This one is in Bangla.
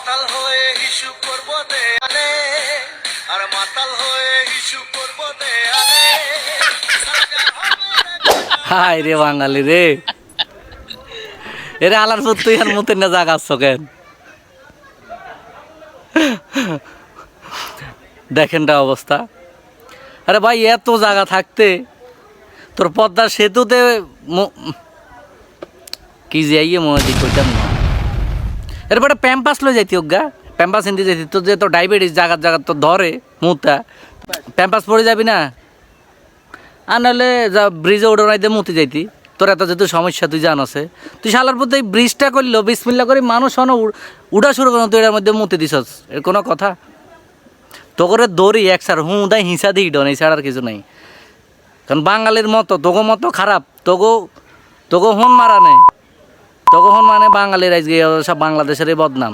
মাতাল হয়ে হিসু করবো দেয়ালে, আর মাতাল হয়ে হিসু করবো দেয়ালে। হাই রে বাঙালি রে, এরে আলার পুত তুই আর মুতের না জাগাচ্ছ কেন? দেখেন না অবস্থা। আরে ভাই এত জায়গা থাকতে তোর পদ্মার সেতুতে কি যাইয়ে মনে দিক করতাম না। এরপরে প্যাম্পাস লয়ে যাইতি অজ্ঞা, প্যাম্পাস হিন্দি যাইতি। তোর যে তোর ডায়াবেটিস জাগাত জাগাত তো ধরে মুতা, প্যাম্পাস পরে যাবি না। আর নাহলে যা ব্রিজে উঠে নাই দিয়ে মুতে যাইতি। তোর এত যেহেতু সমস্যা তুই জানছে, তুই শালার প্রতি এই ব্রিজটা করলো বিসমিল্লা করে মানুষ অন উঠা শুরু করো, তুই এটার মধ্যে মুতে দিছস, এর কোনো কথা? তো করে দৌড়ি এক সার হুঁ দায় হিংসা দিই ডন, এই ছাড়া আর কিছু নেই। কারণ বাঙালির মতো তোগো মতো খারাপ, তোগো হন মারা নেই, তোগো হন মানে বাঙালির আজকে সব বাংলাদেশেরই বদনাম।